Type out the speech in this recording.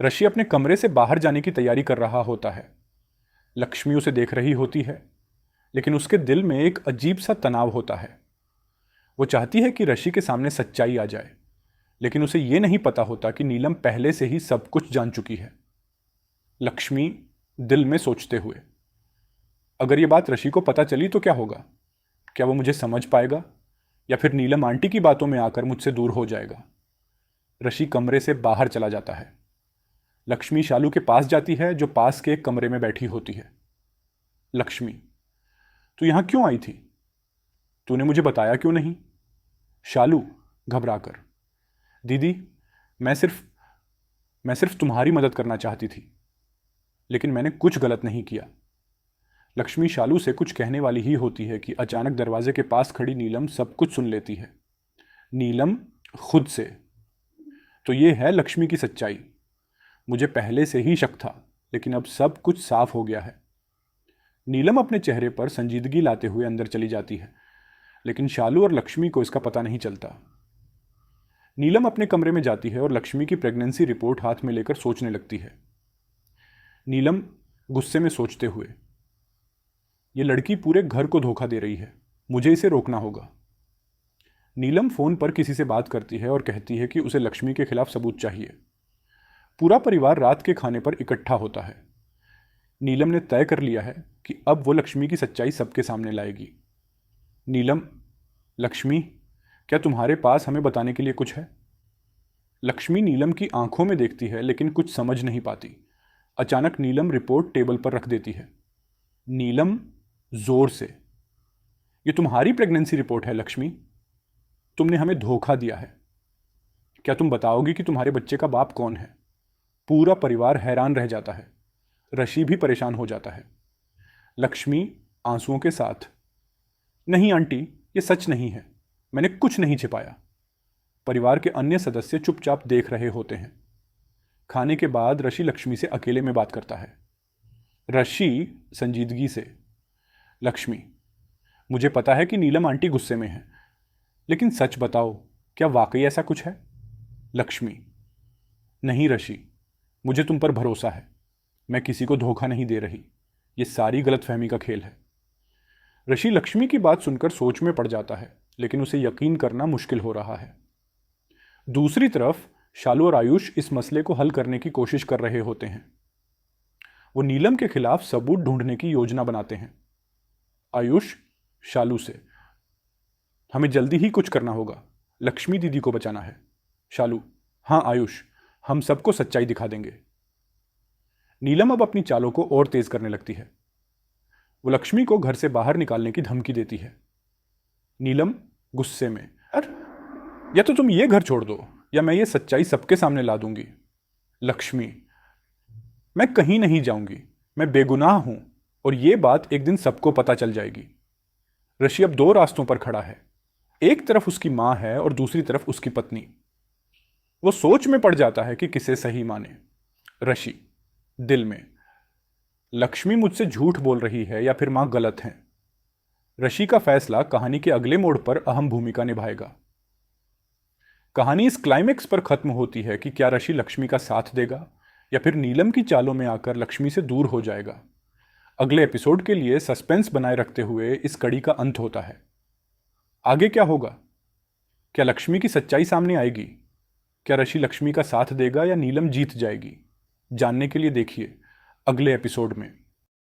ऋषि अपने कमरे से बाहर जाने की तैयारी कर रहा होता है। लक्ष्मी उसे देख रही होती है, लेकिन उसके दिल में एक अजीब सा तनाव होता है। वो चाहती है कि ऋषि के सामने सच्चाई आ जाए, लेकिन उसे यह नहीं पता होता कि नीलम पहले से ही सब कुछ जान चुकी है। लक्ष्मी दिल में सोचते हुए, अगर ये बात ऋषि को पता चली तो क्या होगा? क्या वो मुझे समझ पाएगा, या फिर नीलम आंटी की बातों में आकर मुझसे दूर हो जाएगा? ऋषि कमरे से बाहर चला जाता है। लक्ष्मी शालू के पास जाती है, जो पास के एक कमरे में बैठी होती है। लक्ष्मी, तू यहां क्यों आई थी? तूने मुझे बताया क्यों नहीं? शालू घबराकर, दीदी, मैं सिर्फ तुम्हारी मदद करना चाहती थी, लेकिन मैंने कुछ गलत नहीं किया। लक्ष्मी शालू से कुछ कहने वाली ही होती है कि अचानक दरवाजे के पास खड़ी नीलम सब कुछ सुन लेती है। नीलम खुद से, तो ये है लक्ष्मी की सच्चाई। मुझे पहले से ही शक था, लेकिन अब सब कुछ साफ हो गया है। नीलम अपने चेहरे पर संजीदगी लाते हुए अंदर चली जाती है, लेकिन शालू और लक्ष्मी को इसका पता नहीं चलता। नीलम अपने कमरे में जाती है और लक्ष्मी की प्रेगनेंसी रिपोर्ट हाथ में लेकर सोचने लगती है। नीलम गुस्से में सोचते हुए, ये लड़की पूरे घर को धोखा दे रही है, मुझे इसे रोकना होगा। नीलम फोन पर किसी से बात करती है और कहती है कि उसे लक्ष्मी के खिलाफ सबूत चाहिए। पूरा परिवार रात के खाने पर इकट्ठा होता है। नीलम ने तय कर लिया है कि अब वो लक्ष्मी की सच्चाई सबके सामने लाएगी। नीलम, लक्ष्मी, क्या तुम्हारे पास हमें बताने के लिए कुछ है? लक्ष्मी नीलम की आंखों में देखती है, लेकिन कुछ समझ नहीं पाती। अचानक नीलम रिपोर्ट टेबल पर रख देती है। नीलम जोर से, ये तुम्हारी प्रेगनेंसी रिपोर्ट है लक्ष्मी। तुमने हमें धोखा दिया है। क्या तुम बताओगी कि तुम्हारे बच्चे का बाप कौन है? पूरा परिवार हैरान रह जाता है। ऋषि भी परेशान हो जाता है। लक्ष्मी आंसुओं के साथ, नहीं आंटी, ये सच नहीं है, मैंने कुछ नहीं छिपाया। परिवार के अन्य सदस्य चुपचाप देख रहे होते हैं। खाने के बाद ऋषि लक्ष्मी से अकेले में बात करता है। ऋषि संजीदगी से, लक्ष्मी, मुझे पता है कि नीलम आंटी गुस्से में है, लेकिन सच बताओ, क्या वाकई ऐसा कुछ है? लक्ष्मी, नहीं ऋषि, मुझे तुम पर भरोसा है। मैं किसी को धोखा नहीं दे रही, ये सारी गलतफहमी का खेल है। ऋषि लक्ष्मी की बात सुनकर सोच में पड़ जाता है, लेकिन उसे यकीन करना मुश्किल हो रहा है। दूसरी तरफ शालू और आयुष इस मसले को हल करने की कोशिश कर रहे होते हैं। वो नीलम के खिलाफ सबूत ढूंढने की योजना बनाते हैं। आयुष शालू से, हमें जल्दी ही कुछ करना होगा, लक्ष्मी दीदी को बचाना है। शालू, हाँ आयुष, हम सबको सच्चाई दिखा देंगे। नीलम अब अपनी चालों को और तेज करने लगती है। वो लक्ष्मी को घर से बाहर निकालने की धमकी देती है। नीलम गुस्से में, अरे, या तो तुम ये घर छोड़ दो, या मैं ये सच्चाई सबके सामने ला दूंगी। लक्ष्मी, मैं कहीं नहीं जाऊंगी, मैं बेगुनाह हूं, और ये बात एक दिन सबको पता चल जाएगी। ऋषि अब दो रास्तों पर खड़ा है। एक तरफ उसकी मां है और दूसरी तरफ उसकी पत्नी। वो सोच में पड़ जाता है कि किसे सही माने। ऋषि दिल में, लक्ष्मी मुझसे झूठ बोल रही है या फिर मां गलत है। ऋषि का फैसला कहानी के अगले मोड़ पर अहम भूमिका निभाएगा। कहानी इस क्लाइमेक्स पर खत्म होती है कि क्या ऋषि लक्ष्मी का साथ देगा, या फिर नीलम की चालों में आकर लक्ष्मी से दूर हो जाएगा। अगले एपिसोड के लिए सस्पेंस बनाए रखते हुए इस कड़ी का अंत होता है। आगे क्या होगा? क्या लक्ष्मी की सच्चाई सामने आएगी? क्या ऋषि लक्ष्मी का साथ देगा या नीलम जीत जाएगी? जानने के लिए देखिए अगले एपिसोड में।